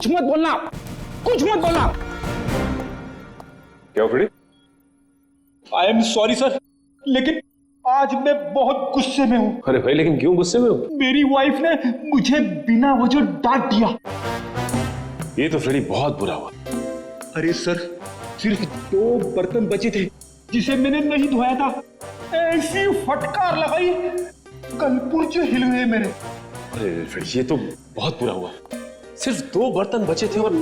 कुछ मत बोलना, कुछ मत बोलना। क्या Freddy? I am sorry sir, लेकिन आज मैं बहुत गुस्से में हूँ। अरे भाई, लेकिन क्यों गुस्से में हो? मेरी वाइफ ने मुझे बिना वजह डांट दिया। ये तो फ्रेडी बहुत बुरा हुआ। अरे सर, सिर्फ 2 बर्तन बचे थे जिसे मैंने नहीं धोया था, ऐसी फटकार लगाई कल पुर्जे हिल गए मेरे। अरे फ्रेडी, ये तो बहुत बुरा हुआ। सिर्फ 2 बर्तन बचे थे और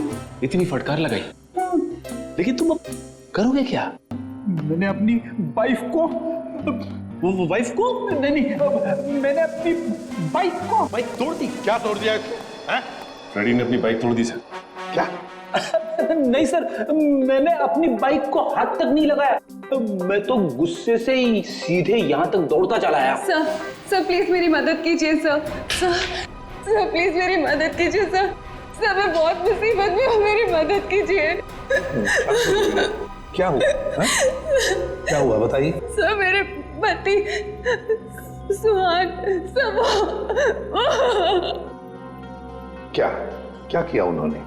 इतनी फटकार लगाई। लेकिन तुम अब करोगे क्या? मैंने अपनी वाइफ को वो वाइफ को? नहीं, मैंने अपनी बाइक को बाइक तोड़ दी। क्या तोड़ दिया है? फ्रेडी ने अपनी बाइक तोड़ दी सर। क्या? नहीं सर, मैंने अपनी बाइक को हाथ तक नहीं लगाया, मैं तो गुस्से से ही सीधे यहाँ तक दौड़ता चला आया। सर प्लीज मेरी मदद कीजिए सर। सर प्लीज मेरी मदद कीजिए सर। सर मैं बहुत मुसीबत में हूँ, मेरी मदद कीजिए। क्या हुआ? क्या हुआ बताइए। सर मेरे पति सुहान सब क्या क्या किया उन्होंने?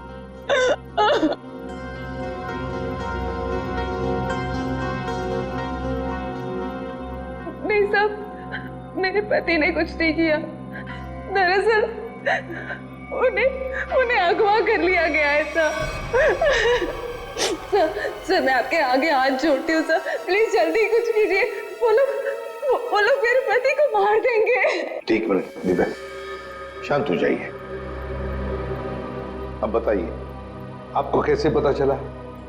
नहीं साहब, मेरे पति ने कुछ नहीं किया। दरअसल उन्हें अगवा कर लिया गया है सर। सर मैं आपके आगे हाथ जोड़ती हूँ सर, प्लीज जल्दी कुछ कीजिए। वो लोग मेरे पति को मार देंगे। ठीक मिनट दिव्या, शांत हो जाइए। अब बताइए, आपको कैसे पता चला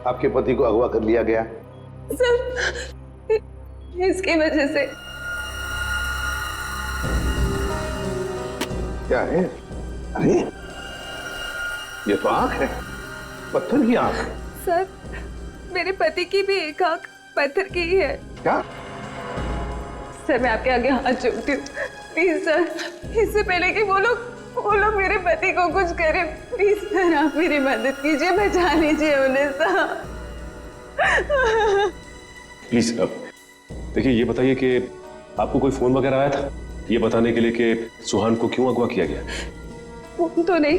आपके पति को अगवा कर लिया गया? सर इसकी वजह से। क्या है? अरे ये तो आंख है, पत्थर की आंख। सर मेरे पति की भी एक आंख पत्थर की ही है। क्या? सर मैं आपके आगे हाथ जोड़ती हूँ, प्लीज सर, इससे पहले कि वो लोग मेरे पति को कुछ करें, प्लीज सर आप मेरी मदद कीजिए, बचा लीजिए उन्हें सर। प्लीज देखिए, ये बताइए कि आपको कोई फोन वगैरह आया था ये बताने के लिए कि सुहान को क्यों अगवा किया गया? फोन तो नहीं,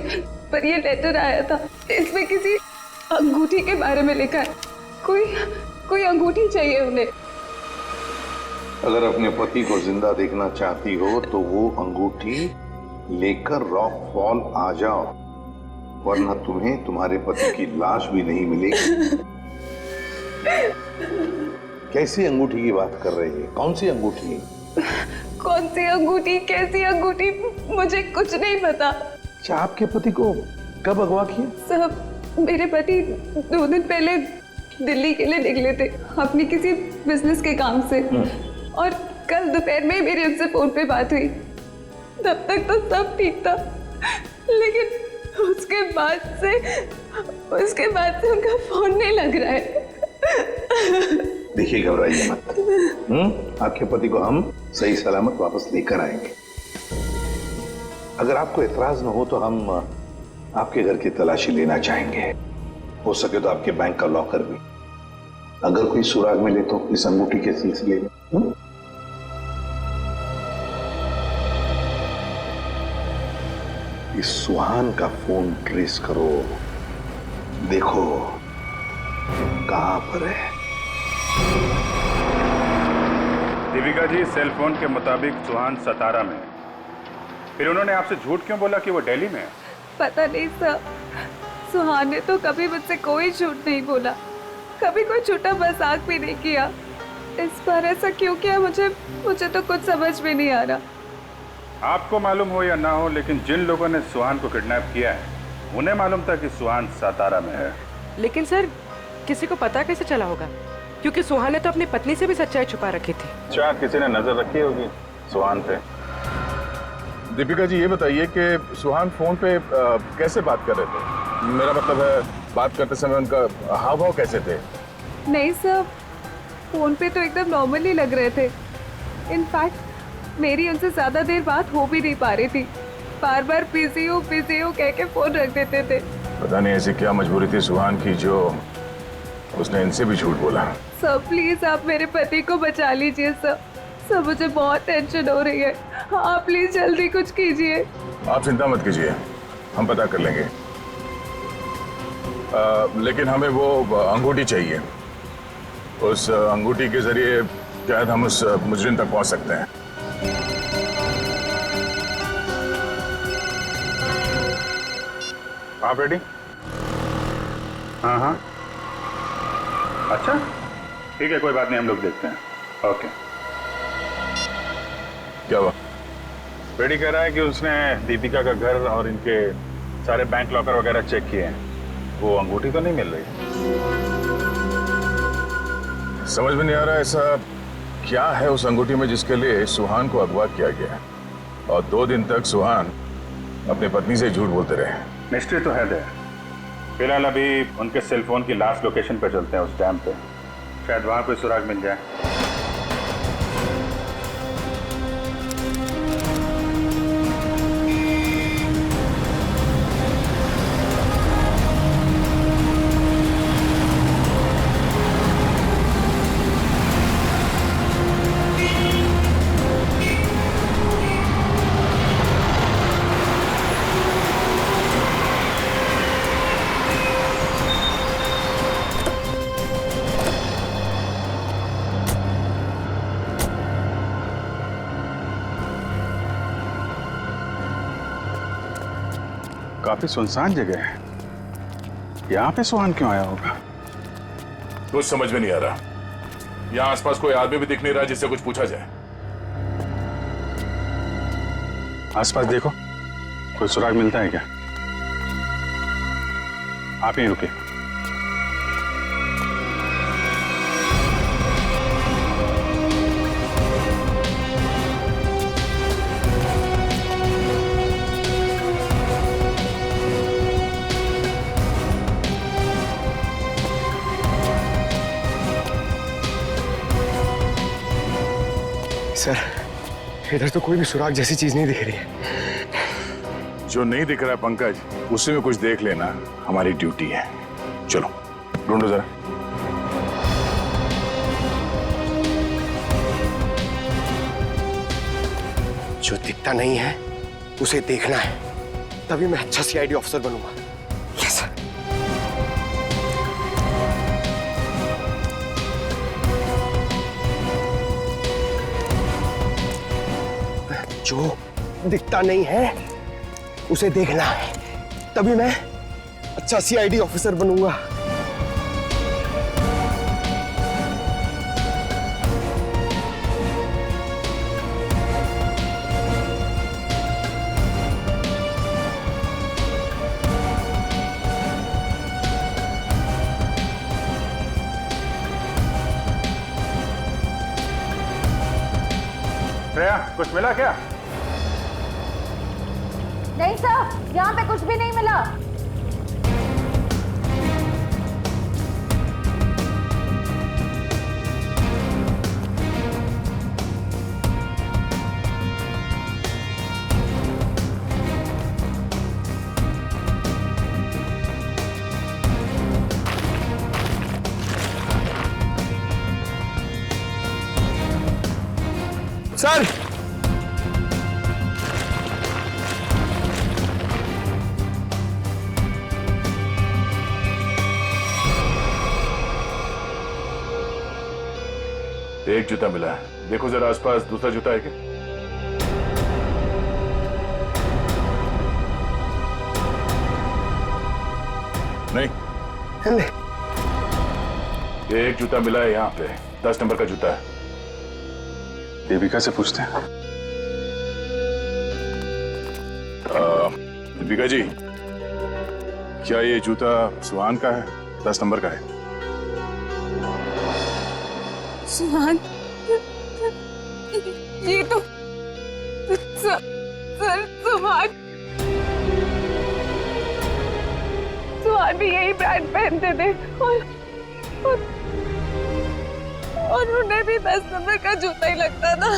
पर ये लेटर आया था, इसमें किसी अंगूठी के बारे में लिखा है। कोई अंगूठी चाहिए उन्हें। अगर अपने पति को जिंदा देखना चाहती हो तो वो अंगूठी लेकर रॉक फॉल आ जाओ, वरना तुम्हें तुम्हारे पति की लाश भी नहीं मिलेगी। कैसी अंगूठी की बात कर रही है? कौन सी अंगूठी? कौन सी अंगूठी, कैसी अंगूठी, मुझे कुछ नहीं पता। अच्छा, आपके पति को कब अगवा किया? साहब मेरे पति 2 दिन पहले दिल्ली के लिए निकले थे अपनी किसी बिजनेस के काम से, और कल दोपहर में मेरी उनसे फोन पे बात हुई। तब तक तो सब ठीक था, लेकिन उसके बाद से उनका फोन नहीं लग रहा है। देखिए, घबराइए मत। आपके पति को हम सही सलामत वापस लेकर आएंगे। अगर आपको एतराज न हो तो हम आपके घर की तलाशी लेना चाहेंगे, हो सके तो आपके बैंक का लॉकर भी, अगर कोई सुराग मिले तो इस अंगूठी के सिलसिले में। इस सुहान का फोन ट्रेस करो, देखो कहां पर है। दीपिका जी, सेल फोन के मुताबिक सुहान सतारा में है। फिर उन्होंने आपसे झूठ क्यों बोला कि वो दिल्ली में है? पता नहीं सर, सुहान ने तो कभी मुझसे कोई झूठ नहीं बोला, कभी कोई झूठा मजाक भी नहीं किया। इस बार ऐसा क्यों किया मुझे तो कुछ समझ में नहीं आ रहा। आपको मालूम हो या ना हो, लेकिन जिन लोगों ने सुहान को किडनैप किया है उन्हें मालूम था कि सुहान सतारा में है। लेकिन सर, किसी को पता कैसे चला होगा? क्योंकि सुहान ने तो अपनी पत्नी से भी सच्चाई छुपा रखी थी। क्या किसी ने नजर रखी होगी सुहान पे? दीपिका जी, ये बताइए कि सुहान फोन पे कैसे बात कर रहे थे? मेरा मतलब है, बात करते समय उनका हाव भाव कैसे थे? नहीं सर, फोन पे तो एकदम नॉर्मल ही लग रहे थे। इनफैक्ट मेरी उनसे ज्यादा देर बात हो भी नहीं पा रही थी, बार बार बिजी हो कह के फोन रख देते थे। पता नहीं ऐसी क्या मजबूरी थी सुहान की जो उसने इनसे भी झूठ बोला। सर प्लीज आप मेरे पति को बचा लीजिए सर, मुझे बहुत टेंशन हो रही है। आप प्लीज जल्दी कुछ कीजिए। आप चिंता मत कीजिए, हम पता कर लेंगे। लेकिन हमें वो अंगूठी चाहिए। उस अंगूठी के जरिए शायद हम उस मुजरिम तक पहुंच सकते हैं। आप रेडी? हाँ हाँ, अच्छा ठीक है, कोई बात नहीं, हम लोग देखते हैं। ओके। क्या हुआ? रेडी कह रहा है कि उसने दीपिका का घर और इनके सारे बैंक लॉकर वगैरह चेक किए हैं, वो अंगूठी तो नहीं मिल रही। समझ में नहीं आ रहा ऐसा क्या है उस अंगूठी में जिसके लिए सुहान को अगवा किया गया, और 2 दिन तक सुहान अपनी पत्नी से झूठ बोलते रहे। मिस्ट्री तो है दे। फिलहाल अभी उनके सेलफोन की लास्ट लोकेशन पे चलते हैं, उस डैम पे, शायद वहां कोई सुराग मिल जाए। काफी सुनसान जगह है, यहाँ पे सुहान क्यों आया होगा? कुछ समझ में नहीं आ रहा। यहाँ आसपास कोई आदमी भी दिख नहीं रहा जिससे कुछ पूछा जाए। आसपास देखो, कोई सुराग मिलता है क्या? आप ही रुके। सर, इधर तो कोई भी सुराग जैसी चीज नहीं दिख रही है। जो नहीं दिख रहा है पंकज, उसी में कुछ देख लेना हमारी ड्यूटी है। चलो ढूंढो जरा। जो दिखता नहीं है उसे देखना है, तभी मैं अच्छा सीआईडी ऑफिसर बनूंगा। Yes sir. जो दिखता नहीं है उसे देखना है, तभी मैं अच्छा सीआईडी ऑफिसर बनूंगा। श्रेया, कुछ मिला क्या? नहीं सर, यहाँ पे कुछ भी नहीं मिला। सर, एक जूता मिला है, देखो जरा आसपास दूसरा जूता है क्या? नहीं, एक जूता मिला है यहाँ पे, 10 नंबर का जूता है। दीपिका से पूछते हैं। दीपिका जी, क्या ये जूता सुहान का है? 10 नंबर का है। सुहान, ये तो सर सुहान भी यही ब्रांड पहनते थे और उन्हें भी 10 नंबर का जूता ही लगता था।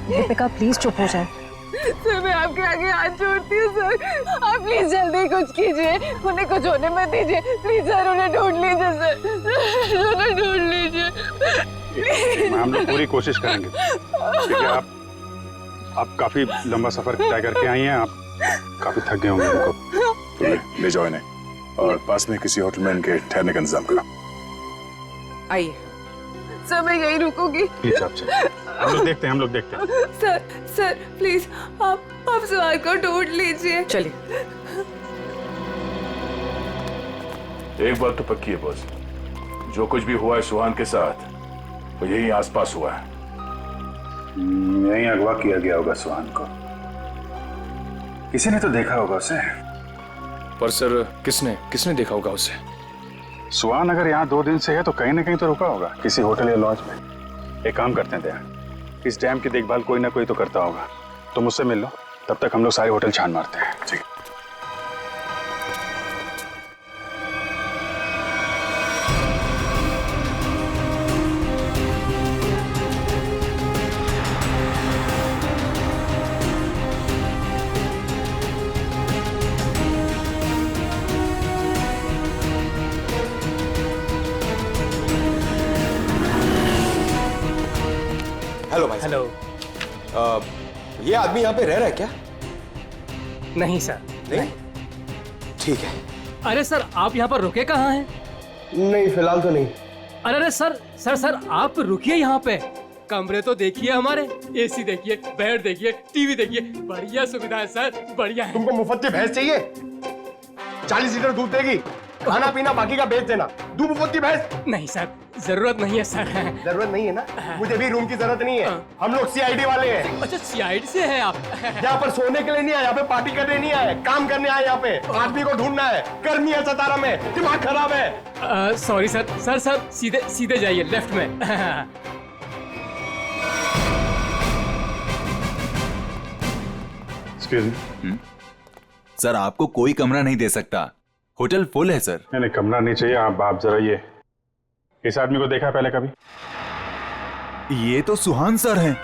दीपिका प्लीज चुप हो जाए। सर, मैं आपके आगे हाथ जोड़ती हूँ सर, आप प्लीज जल्दी कुछ कीजिए, उन्हें कुछ होने मत दीजिए प्लीज सर, उन्हें ढूंढ लीजिए सर, उन्हें ढूंढ लीजिए। हम लोग पूरी कोशिश करेंगे। ठीक है, आप काफी लंबा सफर तय करके आई हैं, आप काफी थक गए होंगे उनको। तो ले जाओ इन्हें और पास में किसी होटल में इनके ठहरने का इंतजाम करो। आइए। सर मैं यही रुकूंगी। प्लीज आप चलिए, हम लोग देखते हैं। सर प्लीज आप सुहान को ढूंढ लीजिए। चलिए। एक बात तो पक्की है बॉस, जो कुछ भी हुआ है सुहान के साथ वो यही आसपास हुआ है। यहीं अगवा किया गया होगा सुहान को, किसी ने तो देखा होगा उसे। पर सर किसने देखा होगा उसे? सुहान अगर यहाँ 2 दिन से है तो कहीं ना कहीं तो रुका होगा, किसी होटल या लॉज में। एक काम करते हैं दया, इस डैम की देखभाल कोई ना कोई तो करता होगा, तो मुझसे मिल लो, तब तक हम लोग सारे होटल छान मारते हैं। ठीक है। हेलो भाई। हेलो। ये आदमी यहाँ पे रह रहा है क्या? नहीं सर। नहीं? ठीक है। अरे सर आप यहाँ पर रुके कहाँ हैं? नहीं फिलहाल तो नहीं। अरे सर आप रुकिए यहाँ पे। कमरे तो देखिए हमारे, एसी देखिए, बेड देखिए, टीवी देखिए, बढ़िया सुविधा है सर, बढ़िया है। तुमको मुफ्त की भैंस चाहिए? 40 लीटर दूध देगी, खाना पीना बाकी का बेच देना। दूध मुफ्त की भैंस? नहीं सर, जरूरत नहीं है सर। जरूरत नहीं है ना? मुझे भी रूम की जरूरत नहीं है, हम लोग सीआईडी वाले हैं। अच्छा सीआईडी से हैं आप? यहाँ पर सोने के लिए नहीं आए, यहाँ पे पार्टी करने नहीं आए, काम करने आए। यहाँ पे आदमी को ढूंढना है, गर्मी है सतारा में, दिमाग खराब है। सॉरी सर सीधे जाइए लेफ्ट में। एक्सक्यूज मी सर, आपको कोई कमरा नहीं दे सकता, होटल फुल है सर। नहीं कमरा नहीं चाहिए। आप जरा ये इस आदमी को देखा है पहले कभी? ये तो सुहान सर हैं,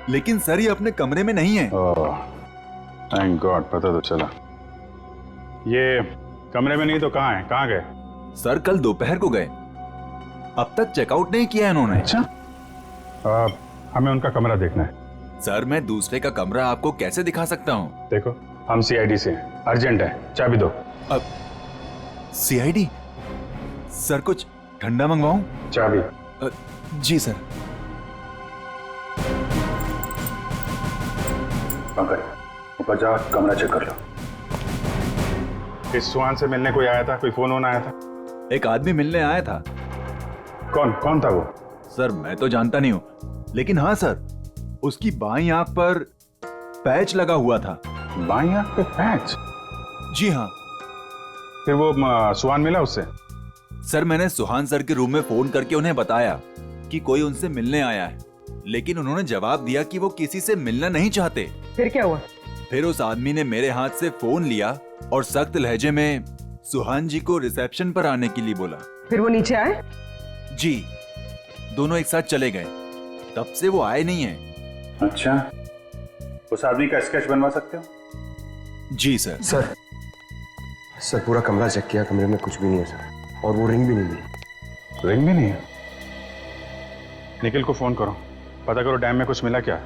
लेकिन सर ये अपने कमरे में नहीं है। ओह थैंक गॉड, पता तो चला। ये कमरे में नहीं तो कहाँ है? कहाँ गए? सर कल दोपहर को गए, अब तक चेकआउट नहीं किया इन्होंने। अच्छा हमें उनका कमरा देखना है। सर मैं दूसरे का कमरा आपको कैसे दिखा सकता हूँ? देखो हम सीआईडी से हैं, अर्जेंट है, चाबी दो। अब सीआईडी? सर कुछ ठंडा मंगवाऊं? चाबी। जी सर। ऊपर जाओ, कमरा चेक कर लो। इस सुहान से मिलने कोई आया था? कोई फोन आया था? एक आदमी मिलने आया था। कौन था वो? सर मैं तो जानता नहीं हूँ, लेकिन हाँ सर उसकी बाईं आंख पर पैच लगा हुआ था। बाईं आंख पे पैच? जी हाँ। फिर वो सुहान मिला उससे? सर मैंने सुहान सर के रूम में फोन करके उन्हें बताया कि कोई उनसे मिलने आया है, लेकिन उन्होंने जवाब दिया कि वो किसी से मिलना नहीं चाहते। फिर क्या हुआ? फिर उस आदमी ने मेरे हाथ से फोन लिया और सख्त लहजे में सुहान जी को रिसेप्शन पर आने के लिए बोला। फिर वो नीचे आए? जी, दोनों एक साथ चले गए, तब से वो आए नहीं है। अच्छा, उस आदमी का स्केच बनवा सकते हो? जी सर। सर पूरा कमरा चेक किया, कमरे में कुछ भी नहीं है सर, और वो रिंग भी नहीं मिली। रिंग भी नहीं है? निखिल को फोन करो, पता करो डैम में कुछ मिला क्या,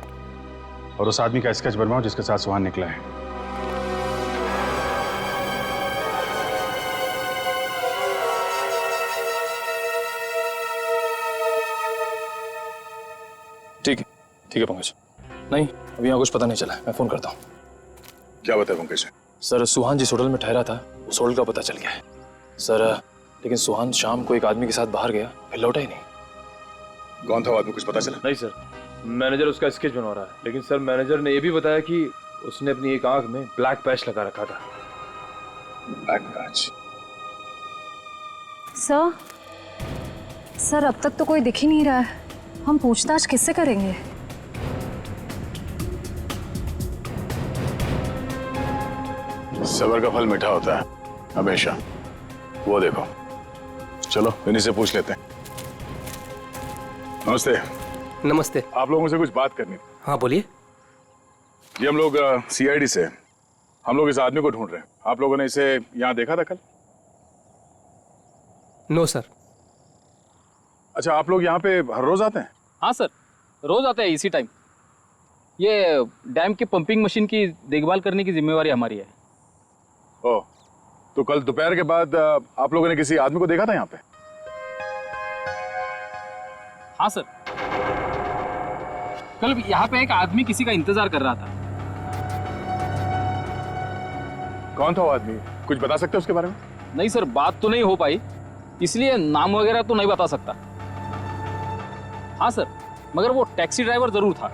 और उस आदमी का स्केच बनवाओ जिसके साथ सुहान निकला है। ठीक है पंकज। नहीं अभी यहाँ कुछ पता नहीं चला, मैं फोन करता हूँ। क्या बताया पंकज? सर सुहान जिस होटल में ठहरा था उस होटल का पता चल गया है सर, लेकिन सुहान शाम को एक आदमी के साथ बाहर गया, फिर लौटा ही नहीं। कौन था वो आदमी, कुछ पता चला? नहीं सर, मैनेजर उसका स्केच बनवा रहा है, लेकिन सर मैनेजर ने यह भी बताया कि उसने अपनी एक आंख में ब्लैक पैच लगा रखा था। Black patch? सर अब तक तो कोई दिख ही नहीं रहा है, हम पूछताछ किससे करेंगे? सबर का फल मीठा होता है हमेशा, वो देखो। चलो इन्हीं से पूछ लेते हैं। नमस्ते। नमस्ते। आप लोगों से कुछ बात करनी थी। हाँ बोलिए। ये हम लोग सीआईडी से, हम लोग इस आदमी को ढूंढ रहे हैं। आप लोगों ने इसे यहाँ देखा था कल? No sir. अच्छा, आप लोग यहाँ पे हर रोज आते हैं? हाँ सर, रोज आते हैं इसी टाइम। ये डैम की पंपिंग मशीन की देखभाल करने की जिम्मेवारी हमारी है। ओ, तो कल दोपहर के बाद आप लोगों ने किसी आदमी को देखा था यहाँ पे? हाँ सर, कल यहाँ पे एक आदमी किसी का इंतजार कर रहा था। कौन था वो आदमी, कुछ बता सकते हो उसके बारे में? नहीं सर, बात तो नहीं हो पाई, इसलिए नाम वगैरह तो नहीं बता सकता। हाँ सर, मगर वो टैक्सी ड्राइवर जरूर था।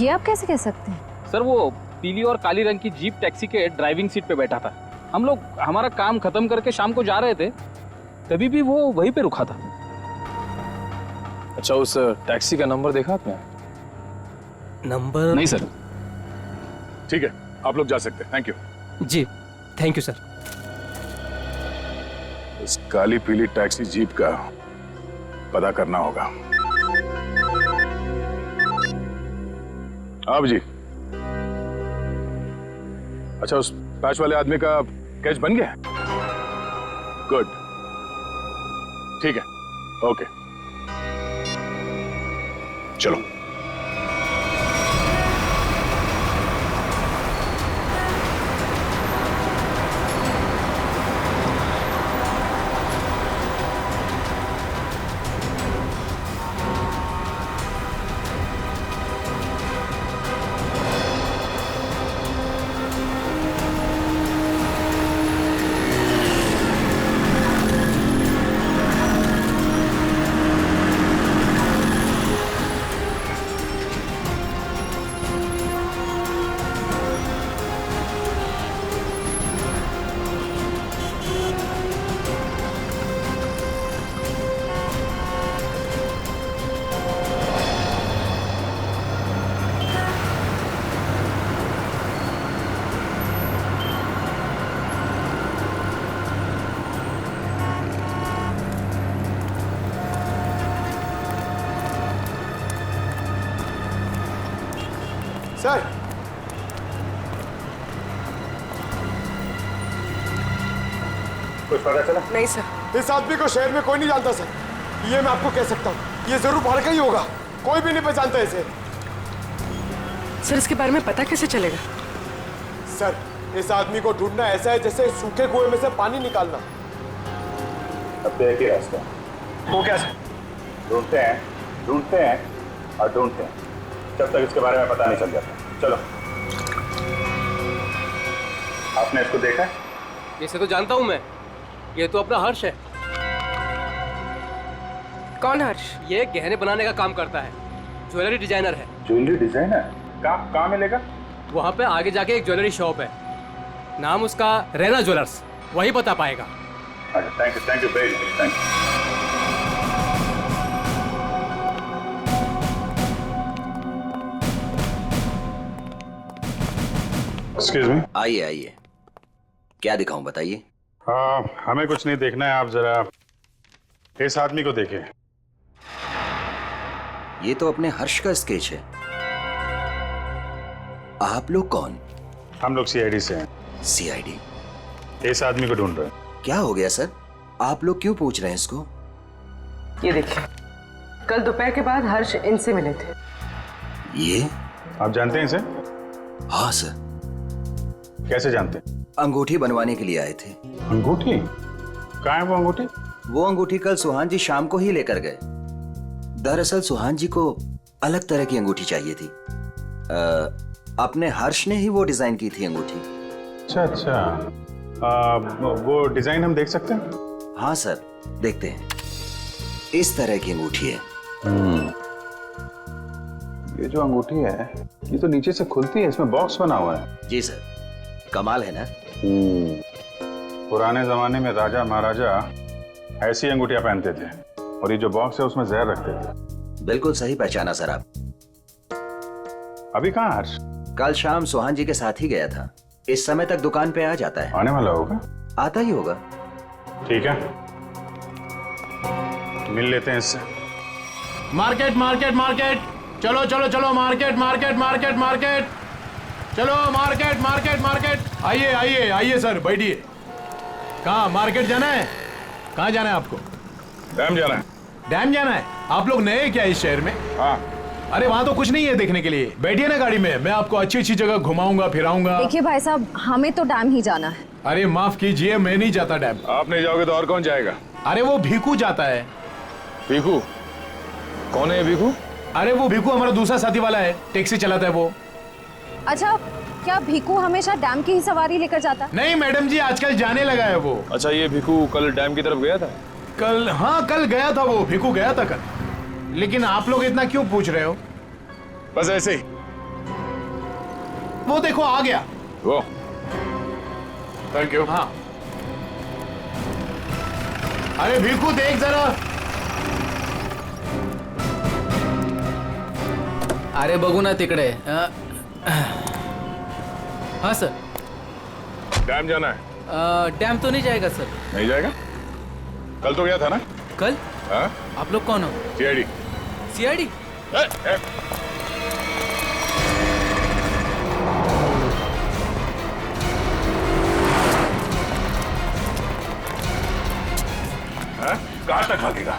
ये आप कैसे कह सकते हैं? सर वो पीली और काली रंग की जीप टैक्सी के ड्राइविंग सीट पे बैठा था। हम लोग हमारा काम खत्म करके शाम को जा रहे थे, तभी भी वो वहीं पे रुका था। अच्छा, उस टैक्सी का नंबर देखा आपने? नंबर नहीं सर। ठीक है, आप लोग जा सकते हैं। थैंक यू जी, थैंक यू सर। इस काली पीली टैक्सी जीप का पता करना होगा। आप जी, अच्छा उस पैच वाले आदमी का कैच बन गया? गुड, ठीक है, ओके, चलो। सर, कुछ पता चला? नहीं सर। इस आदमी को शहर में कोई नहीं जानता सर। ये मैं आपको कह सकता हूँ, ये जरूर बाहर का ही होगा, कोई भी नहीं पहचानता इसे। सर इसके बारे में पता कैसे चलेगा? सर, इस आदमी को ढूंढना ऐसा है जैसे सूखे कुएं में से पानी निकालना। अब तो एक ही रास्ता। वो क्या सर? ढूंढते हैं और ढूंढते हैं जब तक इसके बारे में पता नहीं चल जाता। चलो। आपने इसको देखा है? इसे तो जानता हूँ मैं, ये तो अपना हर्ष है। कौन हर्ष? ये गहने बनाने का काम करता है, ज्वेलरी डिजाइनर है। Jewellery designer? कहाँ मिलेगा? वहाँ पे आगे जाके एक ज्वेलरी शॉप है, नाम उसका रैना ज्वेलर्स, वही बता पाएगा। Thank you very much, thank you. Excuse me. आइए आइए, क्या दिखाऊं बताइए। हमें कुछ नहीं देखना है, आप जरा इस आदमी को देखिए। ये तो अपने हर्ष का स्केच है। आप लोग कौन? हम लोग सीआईडी से हैं। सीआईडी? इस आदमी को ढूंढ रहे हैं। क्या हो गया सर, आप लोग क्यों पूछ रहे हैं इसको? ये देखिए, कल दोपहर के बाद हर्ष इनसे मिले थे। ये आप जानते हैं इसे? हाँ सर। कैसे जानते हैं? अंगूठी बनवाने के लिए आए थे। अंगूठी? कहाँ है वो अंगूठी? वो अंगूठी कल सुहान जी शाम को ही लेकर गए। दरअसल सुहान जी को अलग तरह की अंगूठी चाहिए थी। अपने हर्ष ने ही वो डिजाइन की थी अंगूठी। अच्छा, वो डिजाइन हम देख सकते हैं? हाँ सर, देखते हैं। इस तरह की अंगूठी है। ये जो अंगूठी है, ये तो नीचे से खुलती है, इसमें बॉक्स बना हुआ है। जी सर, कमाल है ना। पुराने जमाने में राजा महाराजा ऐसी अंगूठियां पहनते थे, और ये जो बॉक्स है उसमें जहर रखते थे। बिल्कुल सही पहचाना सर आप। अभी कहाँ हर्ष? कल शाम सुहान जी के साथ ही गया था, इस समय तक दुकान पे आ जाता है। आने वाला होगा? आता ही होगा। ठीक है, मिल लेते हैं इससे। मार्केट मार्केट मार्केट, चलो चलो चलो, मार्केट मार्केट मार्केट मार्केट, चलो मार्केट मार्केट मार्केट। आइए आइए आइए सर, बैठिए। कहाँ मार्केट जाना है? कहाँ जाना है आपको? डैम जाना है। डैम जाना है? आप लोग नए क्या इस शहर में? हाँ, अरे वहाँ तो कुछ नहीं है देखने के लिए, बैठिए ना गाड़ी में, मैं आपको अच्छी अच्छी जगह घुमाऊंगा फिराऊंगा। देखिए भाई साहब, हमें तो डैम ही जाना है। अरे माफ कीजिए, मैं नहीं जाता डैम। आप नहीं जाओगे तो और कौन जाएगा? अरे वो भीखू जाता है। भीखू? कौन है भीखू? अरे वो भीखू हमारा दूसरा साथी वाला है, टैक्सी चलाता है वो। अच्छा, क्या भीखू हमेशा डैम की ही सवारी लेकर जाता है? नहीं मैडम जी, आजकल जाने लगा है वो। अच्छा, ये भीखू कल डैम की तरफ गया था? कल? हाँ कल गया था वो, भीखू गया था कल। लेकिन आप लोग इतना क्यों पूछ रहे हो? बस ऐसे ही। वो देखो आ गया वो। Thank you. हाँ। अरे भीखू देख जरा। अरे बघू ना तिकडे। हाँ सर। डैम जाना है? डैम तो नहीं जाएगा सर। नहीं जाएगा? कल तो गया था ना? कल? हाँ? आप लोग कौन हो? सीआईडी। सीआईडी? कहाँ तक भागेगा?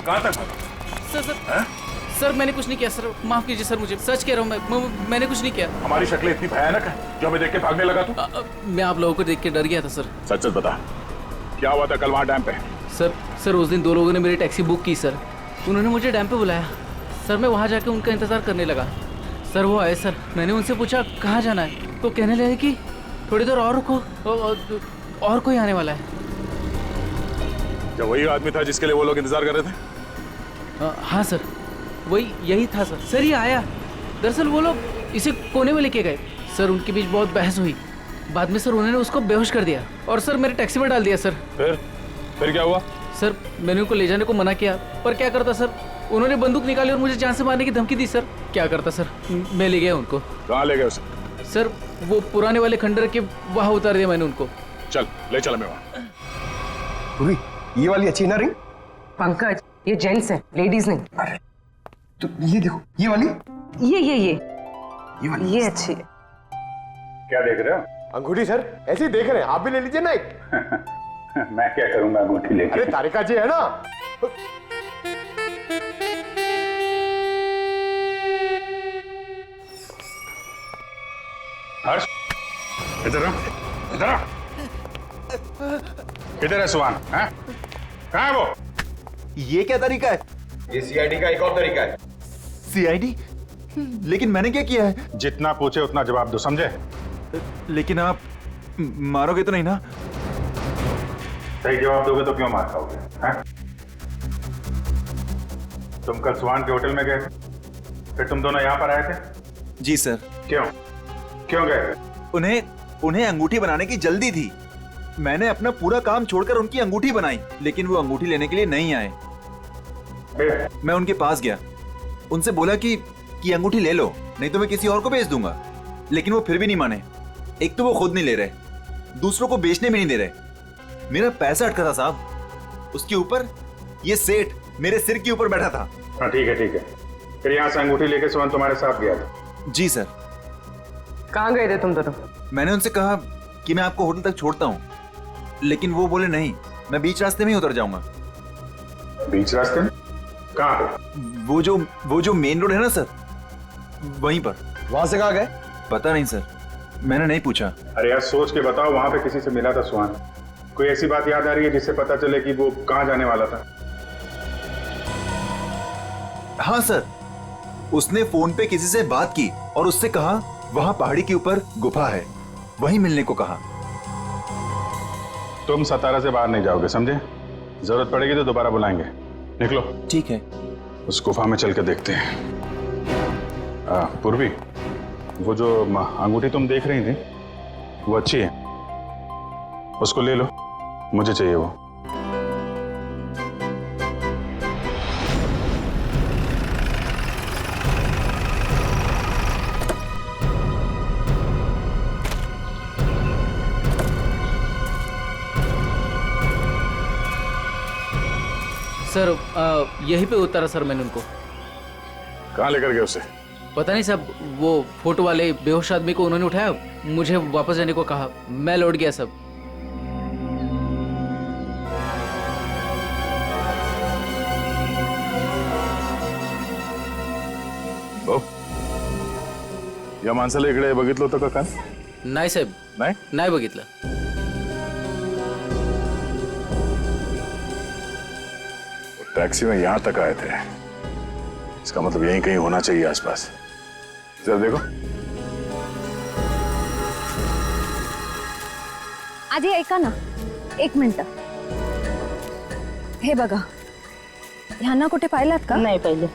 कहाँ तक भागेगा? सर सर सर मैंने कुछ नहीं किया सर, माफ कीजिए सर, मुझे सच कह रहा हूँ, मैंने कुछ नहीं किया। हमारी शक्लें इतनी भयानक है जो हमें देख के भागने लगा तू? मैं आप लोगों को देख के डर गया था सर। सच सच बता, क्या हुआ था कल वहाँ डैम पे? सर उस दिन 2 लोगों ने मेरी टैक्सी बुक की सर, उन्होंने मुझे डैम पे बुलाया सर, मैं वहाँ जाके उनका इंतजार करने लगा सर। वो आए सर, मैंने उनसे पूछा कहाँ जाना है, तो कहने लगे कि थोड़ी देर और रुको, और कोई आने वाला है। क्या वही आदमी था जिसके लिए वो लोग इंतजार कर रहे थे? हाँ सर, वही यही था सर। सर ये आया, दरअसल वो लोग इसे कोने में लेके गए सर, उनके बीच बहुत बहस हुई, बाद में सर उन्होंने उसको बेहोश कर दिया और सर मेरे टैक्सी में डाल दिया सर। फिर क्या हुआ? सर मैंने उनको ले जाने को मना किया, पर क्या करता सर, उन्होंने बंदूक निकाली और मुझे जान से मारने की धमकी दी सर। क्या करता सर, मैं ले गया उनको। कहाँ ले गए उसे? सर वो पुराने वाले खंडर के वहाँ उतार दिया मैंने उनको। चल ले चला मैं वहाँ। पूरी ये वाली अच्छी ना रिंग? पंकज ये जेंट्स है, लेडीज नहीं। अरे तो ये देखो, ये वाली, ये वाली, ये अच्छी है। क्या देख रहे हो? अंगूठी सर, ऐसे ही देख रहे हैं, आप भी ले लीजिए ना एक। मैं क्या करूंगा अंगूठी लेके? अरे तारिका जी है ना। हर्ष, इधर इधर किधर है सुहान? कहाँ है वो? ये क्या तरीका है? ये सीआईडी का एक और तरीका है। सीआईडी? लेकिन मैंने क्या किया है? जितना पूछे उतना जवाब दो, समझे? लेकिन आप मारोगे तो नहीं ना? सही जवाब दोगे तो क्यों मार खाओगे? तुम कल सुहान के होटल में गए, फिर तुम दोनों यहाँ पर आए थे? जी सर। क्यों गए? उन्हें अंगूठी बनाने की जल्दी थी। मैंने अपना पूरा काम छोड़कर उनकी अंगूठी बनाई, लेकिन वो अंगूठी लेने के लिए नहीं आए। मैं उनके पास गया, उनसे बोला कि अंगूठी ले लो, नहीं तो मैं किसी और को बेच दूंगा, लेकिन वो फिर भी नहीं माने। एक तो वो खुद नहीं ले रहे, दूसरों को बेचने में नहीं दे रहे। मेरा पैसा अटका था साहब, उसके ऊपर ये सेठ मेरे सिर के ऊपर बैठा था। हाँ ठीक है। फिर यहाँ से अंगूठी लेके सुहान तुम्हारे साथ गया था? जी सर। कहाँ गए थे तुम दोनों? मैंने उनसे कहा कि मैं आपको होटल तक छोड़ता हूँ, लेकिन वो बोले नहीं, मैं बीच रास्ते में ही उतर जाऊंगा। बीच रास्ते में? कहाँ पे? वो जो मेन रोड है ना सर, वहीं पर। वहां से कहाँ गए? पता नहीं सर, मैंने नहीं पूछा। अरे यार सोच के बताओ, वहां पे किसी से मिला था सुहान? कोई ऐसी बात याद आ रही है जिससे पता चले कि वो कहाँ जाने वाला था? हाँ सर, उसने फोन पे किसी से बात की और उससे कहा वहां पहाड़ी के ऊपर गुफा है, वहीं मिलने को कहा। तुम सतारा से बाहर नहीं जाओगे, समझे? जरूरत पड़ेगी तो दोबारा बुलाएंगे। निकलो। ठीक है। उस गुफा में चल के देखते हैं। पूर्वी, वो जो अंगूठी तुम देख रही थी वो अच्छी है, उसको ले लो, मुझे चाहिए वो। सर यहीं पे उतारा सर मैंने उनको। कहाँ लेकर गए उसे? पता नहीं सब, वो फोटो वाले बेहोश आदमी को उन्होंने उठाया, मुझे वापस जाने को कहा, मैं लौट गया सब। या माणसाला इकडे बघितलं होतं का काल? नाही साहेब, नाही बघितलं. टैक्सी में यहां तक आए थे, इसका मतलब यहीं कहीं होना चाहिए आसपास. जरा देखो. आधी ऐका ना, 1 मिनिट. हे बघा, ह्यांना कुठे पाहिलात का? नाही पाहिले.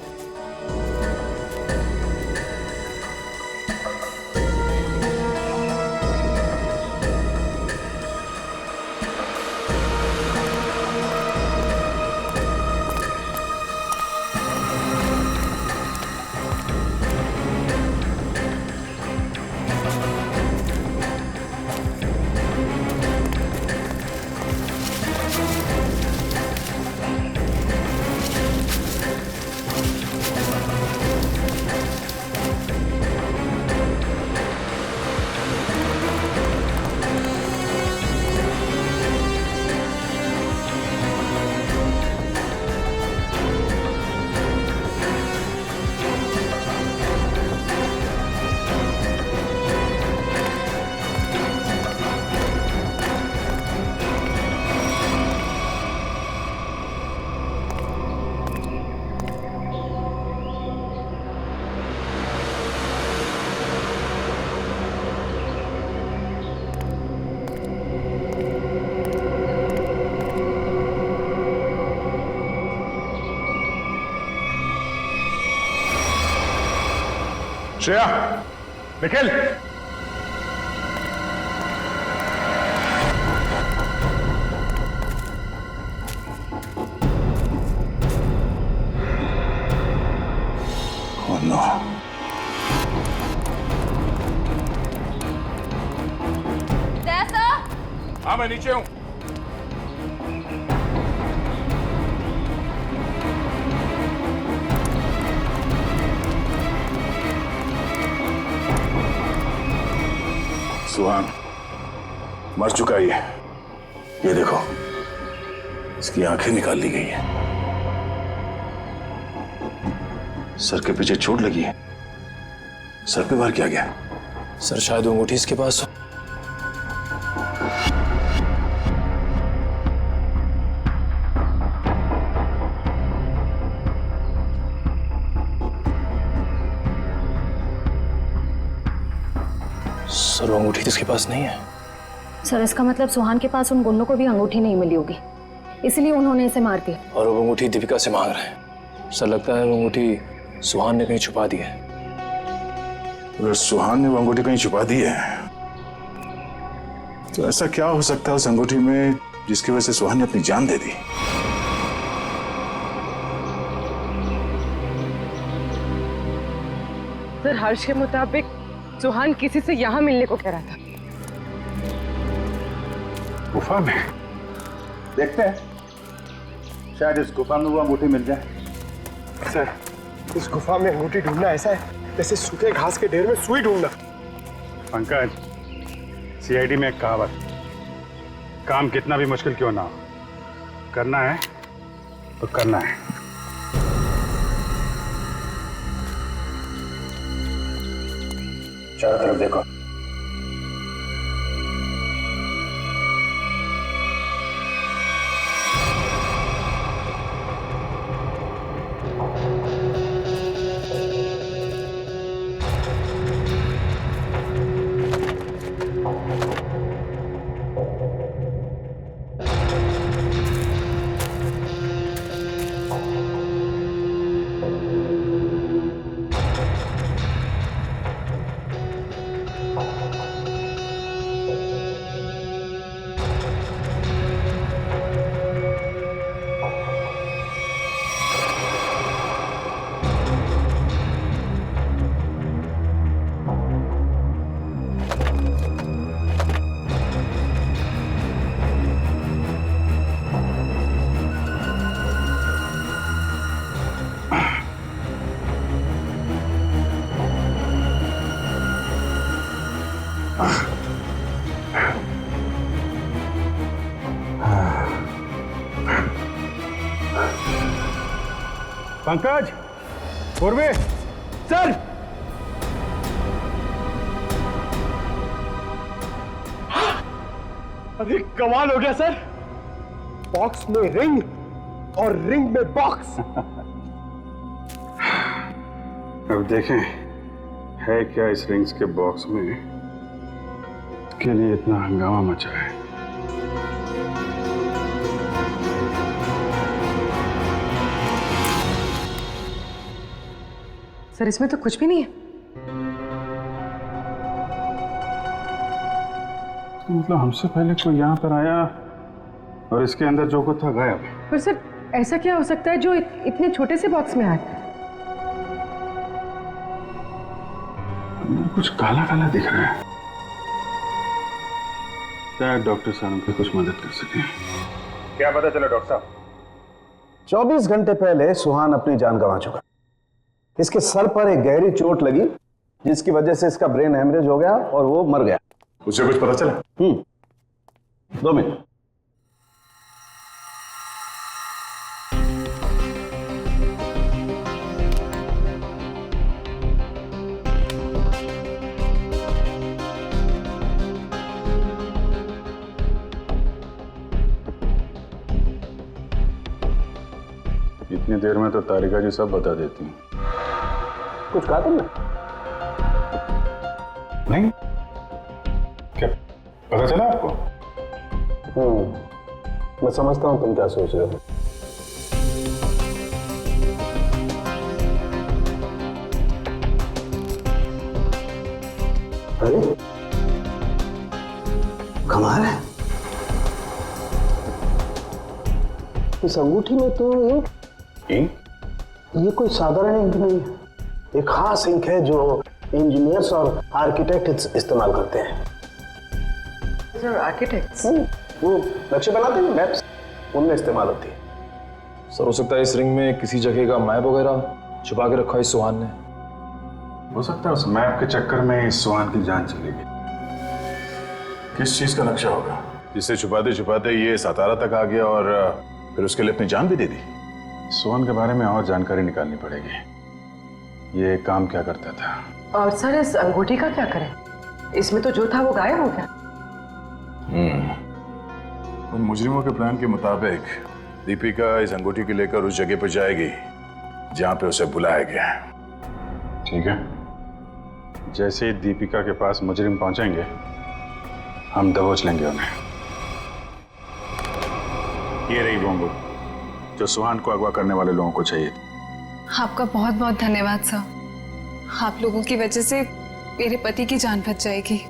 श्रेया, निखिल. Oh no. हाँ, मैं नीचे हूं. सुहान मर चुका है. ये देखो, इसकी आंखें निकाल ली गई हैं. सर के पीछे चोट लगी है. सर पे वार किया गया. सर शायद वो अंगूठी इसके पास हो. सर वो अंगूठी इसके पास नहीं है. सर, इसका मतलब सुहान के पास उन गुंडों को भी अंगूठी नहीं मिली होगी, इसलिए उन्होंने इसे मार दिया. और वो अंगूठी दीपिका से मांग रहे हैं. सर लगता है वो अंगूठी सुहान ने कहीं छुपा दी है. अगर सुहान ने वो अंगूठी कहीं छुपा दी है तो ऐसा क्या हो सकता है उस अंगूठी में जिसकी वजह से सुहान ने अपनी जान दे दी? सर, हर्ष के मुताबिक सुहान किसी से यहाँ मिलने को कह रहा था. गुफा में? देखते हैं, शायद इस गुफा में वो अंगूठी मिल जाए. सर, इस गुफा में अंगूठी ढूंढना ऐसा है जैसे सूखे घास के ढेर में सुई ढूंढना. पंकज, सीआईडी में एक कहावत, काम कितना भी मुश्किल क्यों ना हो, करना है तो करना है. चारों तरफ देखो. पंकज, पूर्वे, सर. अरे कमाल हो गया सर, बॉक्स में रिंग और रिंग में बॉक्स। अब देखें है क्या इस रिंग्स के बॉक्स में के लिए इतना हंगामा मचा है। सर इसमें तो कुछ भी नहीं है। तो मतलब हमसे पहले कोई यहाँ पर आया और इसके अंदर जो कुछ था गायब। पर सर ऐसा क्या हो सकता है जो इतने छोटे से बॉक्स में आए? अंदर कुछ काला काला दिख रहा है। शायद डॉक्टर साहब की कुछ मदद कर सके। क्या पता चला डॉक्टर साहब? 24 घंटे पहले सुहान अपनी जान गंवा चुका। इसके सर पर एक गहरी चोट लगी जिसकी वजह से इसका ब्रेन हेमरेज हो गया और वो मर गया। उसे कुछ पता चला? 2 मिनट। इतनी देर में तो तारिका जी सब बता देती हैं। कुछ कहा तुमने? नहीं। क्या पता चला आपको? मैं समझता हूं तुम क्या सोच रहे हो। अरे कमाल है, इस अंगूठी में तो ये कोई साधारण इंक नहीं है, एक खास इंक है जो इंजीनियर्स और आर्किटेक्ट इस्तेमाल करते हैं। Sir architects? वो नक्शे बनाते हैं, मैप्स, उनमें इस्तेमाल होती है। सर हो सकता है इस रिंग में किसी जगह का मैप वगैरह छुपा के रखा है इस सुहान ने। हो सकता है उस मैप के चक्कर में इस सुहान की जान चली गई। किस चीज का नक्शा होगा जिससे छुपाते छुपाते ये सातारा तक आ गया और फिर उसके लिए अपनी जान भी दे दी? सुहान के बारे में और जानकारी निकालनी पड़ेगी। ये काम क्या करता था और सर इस अंगूठी का क्या करें? इसमें तो जो था वो गायब हो गया। उन मुजरिमों के प्लान के मुताबिक दीपिका इस अंगूठी को लेकर उस जगह पर जाएगी जहां पे उसे बुलाया गया है। ठीक है, जैसे ही दीपिका के पास मुजरिम पहुंचेंगे हम दबोच लेंगे उन्हें। ये रही वो अंगूठी जो सुहान को अगवा करने वाले लोगों को चाहिए। आपका बहुत बहुत धन्यवाद सर। आप लोगों की वजह से मेरे पति की जान बच जाएगी।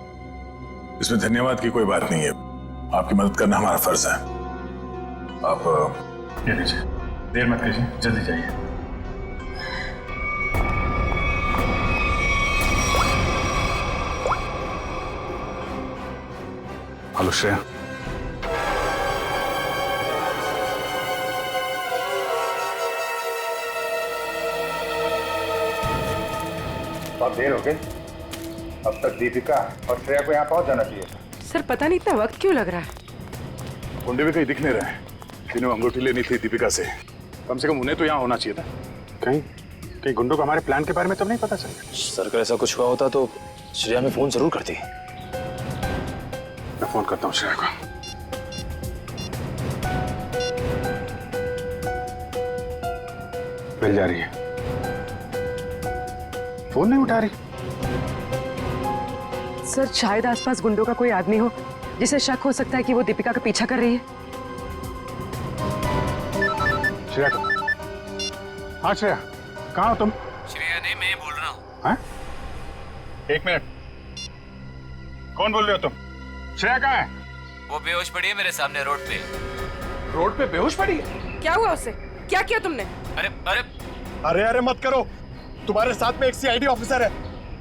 इसमें धन्यवाद की कोई बात नहीं है, आपकी मदद करना हमारा फर्ज है। आप ये लीजिए, देर मत कीजिए, जल्दी जाइए। हेलो श्रेया। बहुत देर हो गई, अब तक दीपिका और श्रेया को यहाँ पहुंच जाना चाहिए। सर पता नहीं इतना वक्त क्यों लग रहा है। गुंडे भी कहीं दिख नहीं रहे। जिन्हें अंगूठी लेनी थी दीपिका से, कम उन्हें तो यहाँ होना चाहिए था। कहीं गुंडों को हमारे प्लान के बारे में तो नहीं पता चल गया? सर अगर ऐसा कुछ हुआ होता तो श्रेया में फोन जरूर करती। मैं फोन करता हूँ श्रेया को। मिल जा रही है, फोन नहीं उठा रही। सर शायद आसपास गुंडों का कोई आदमी हो जिसे शक हो सकता है कि वो दीपिका का पीछा कर रही है। श्रेया, हाँ श्रेया, कहाँ हो तुम? श्रेया नहीं, मैं बोल रहा हूँ। हाँ? एक मिनट, कौन बोल रहे हो तुम? श्रेया कहाँ है? वो बेहोश पड़ी है मेरे सामने रोड पे। रोड पे बेहोश पड़ी है? क्या हुआ उससे? क्या किया तुमने? अरे अरे अरे अरे मत करो, तुम्हारे साथ में एक सीआईडी ऑफिसर है।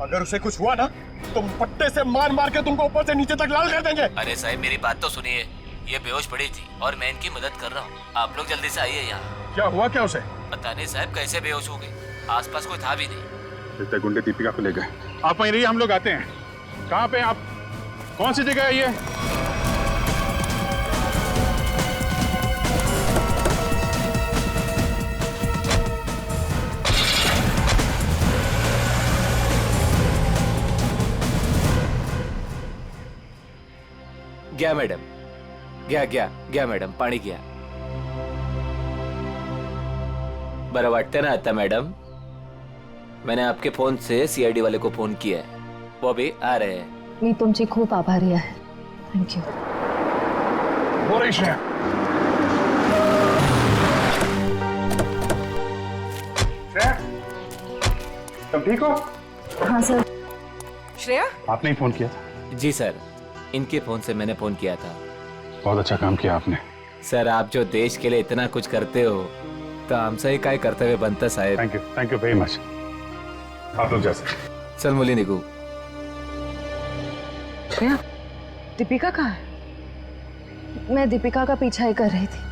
अगर उसे कुछ हुआ ना तो पट्टे से मार मार के तुमको ऊपर से नीचे तक लाल कर देंगे। अरे साहब मेरी बात तो सुनिए, ये बेहोश पड़ी थी और मैं इनकी मदद कर रहा हूँ। आप लोग जल्दी से आइए यहाँ। क्या हुआ क्या उसे? पता नहीं साहब कैसे बेहोश हो गई, आसपास कोई था भी नहीं। लगता है गुंडे दीपिका को ले गए। आप वहीं रहिए, हम लोग आते हैं। कहाँ पे आप? कौन सी जगह है ये? क्या मैडम, घ्या मॅडम, पाणी घ्या. बरं वाटतं ना आता मैडम? मैंने आपके फोन से सीआईडी वाले को फोन किया है, वो अभी आ रहे हैं. मी तुमची खूप आभारी आहे. थँक्यू. हो रही श्रेया. श्रेया, तुम ठीक हो? हाँ सर. श्रेया, आपने ही फोन किया था? जी सर, इनके फोन से मैंने फोन किया था. बहुत अच्छा काम किया आपने. सर, आप जो देश के लिए इतना कुछ करते हो तो आमचंही काय कर्तव्य बनतं साहेब. Thank you very much. आप लोग जैसे. चल मुली निघू. श्रेया, दीपिका कहाँ है? मैं दीपिका का पीछा ही कर रही थी.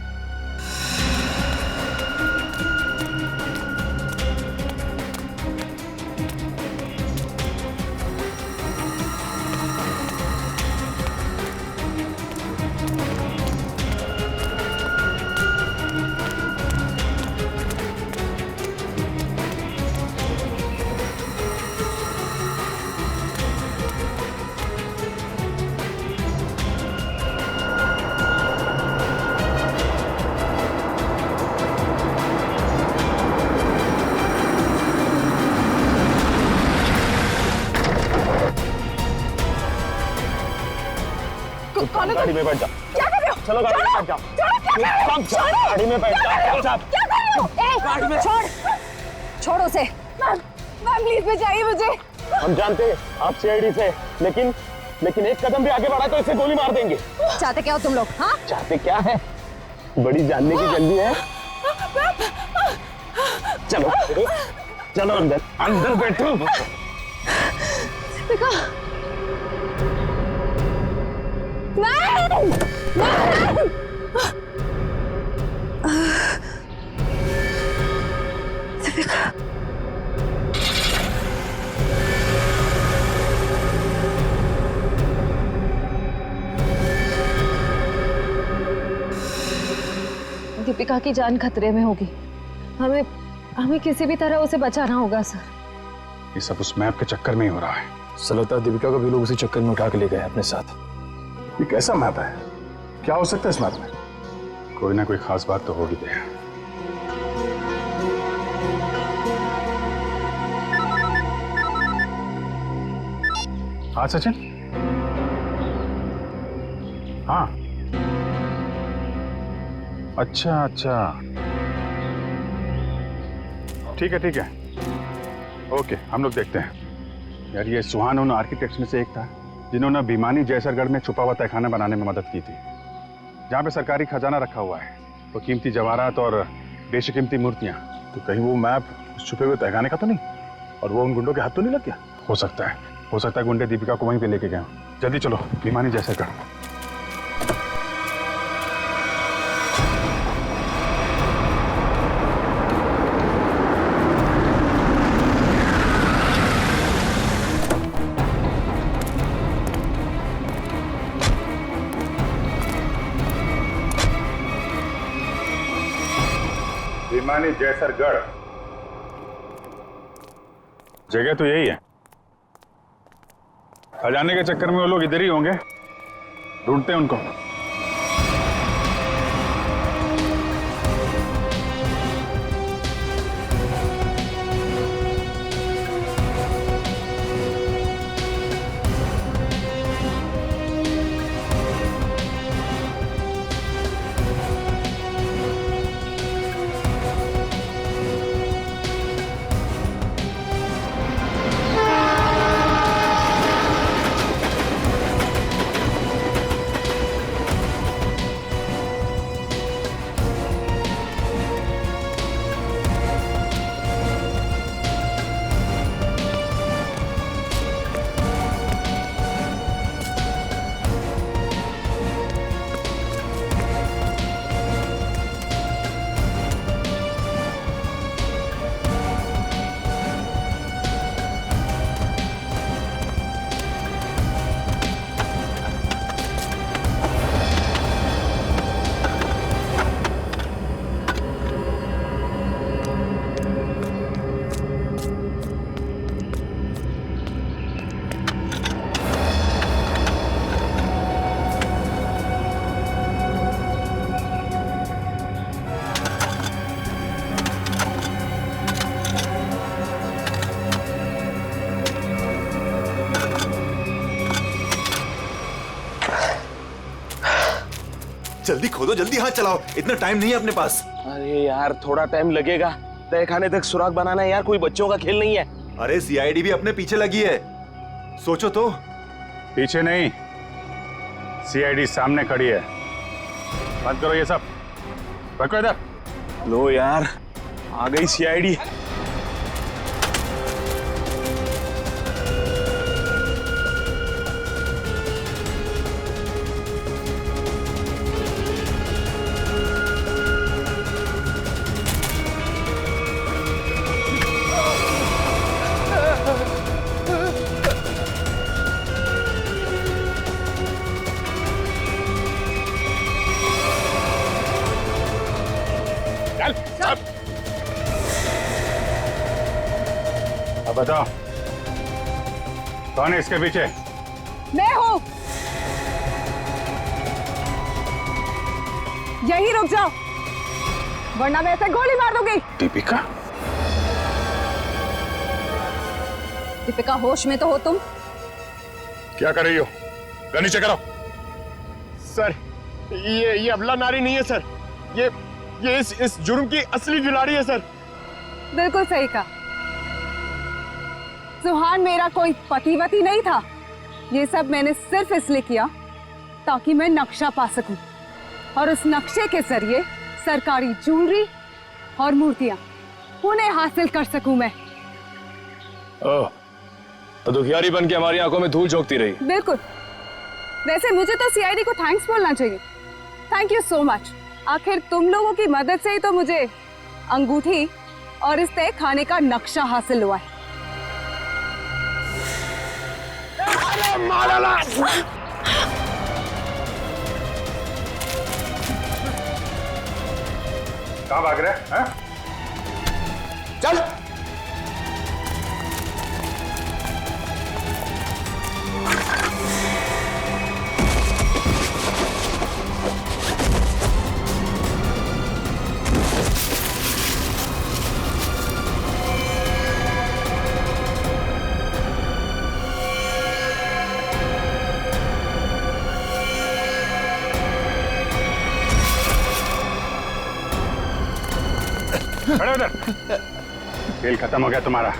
गाड़ी में बैठ जाओ. क्या कर रहे हो? चलो गाड़ी में बैठ जाओ. गाड़ी में बैठ जाओ. क्या कर रहे हो? गाड़ी में छोड़ उसे. मैम प्लीज बचाइए मुझे. हम जानते हैं आप सीआईडी से, लेकिन एक कदम भी आगे बढ़ा तो इसे गोली मार देंगे. चाहते क्या हो तुम लोग? हाँ, चाहते क्या है? बड़ी जानने की जल्दी है. चलो चलो अंदर बैठो. दीपिका. नहीं. दीपिका. दीपिका की जान खतरे में होगी. हमें किसी भी तरह उसे बचाना होगा सर. ये सब उस मैप के चक्कर में ही हो रहा है. सलता दीपिका को भी लोग उसी चक्कर में उठा के ले गए अपने साथ. ये कैसा मैप है? क्या हो सकता है इस मैप में? कोई ना कोई खास बात तो होगी. दे हाँ सचिन. हाँ अच्छा ठीक है. ओके, हम लोग देखते हैं. यार ये सुहान उन आर्किटेक्ट्स में से एक था जिन्होंने भिमानी जैसरगढ़ में छुपा हुआ तहखाना बनाने में मदद की थी, जहाँ पे सरकारी खजाना रखा हुआ है, तो कीमती जवाहरात और बेशकीमती मूर्तियाँ. तो कहीं वो मैप छुपे हुए तहखाने का तो नहीं, और वो उन गुंडों के हाथ तो नहीं लग गया? हो सकता है गुंडे दीपिका को वहीं पे लेके गए. जल्दी चलो भिमानी जैसरगढ़. भिमानी जैसरगढ़ जगह तो यही है. खजाने के चक्कर में वो लोग इधर ही होंगे. ढूंढते हैं उनको. जल्दी खोदो, जल्दी हाथ चलाओ, इतना टाइम नहीं है अपने पास। अरे यार थोड़ा टाइम लगेगा, तय खाने तक सुराग बनाना है यार, कोई बच्चों का खेल नहीं है। अरे सीआईडी भी अपने पीछे लगी है, सोचो तो। पीछे नहीं, सीआईडी सामने खड़ी है। बंद करो ये सब, रखो इधर। लो यार आ गई सीआईडी। अब बताओ कौन है इसके पीछे? मैं हूँ। यही रुक जाओ वरना मैं ऐसे गोली मार दूंगी। दीपिका? दीपिका होश में तो हो तुम? क्या कर रही हो? गन नीचे करो। सर ये अबला नारी नहीं है सर, ये इस जुर्म की असली खिलाड़ी है सर। बिल्कुल सही कहा। सुहान मेरा कोई पतिवती नहीं था। ये सब मैंने सिर्फ इसलिए किया ताकि मैं नक्शा पा सकूं और उस नक्शे के जरिए सरकारी ज्वेलरी और मूर्तियां उन्हें हासिल कर सकूं मैं। ओह, तो दुखियारी बन के हमारी आंखों में धूल झोंकती रही। बिल्कुल। वैसे मुझे तो सीआईडी को थैंक्स बोलना चाहिए। Thank you so much. आखिर तुम लोगों की मदद से ही तो मुझे अंगूठी और इस तय खाने का नक्शा हासिल हुआ है। कहाँ भाग रहे हैं? चल। खड़े उधर। खेल खत्म हो गया तुम्हारा,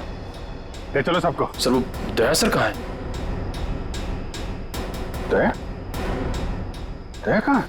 ले चलो सबको। सर वो दया सर कहाँ है? दया? दया कहाँ?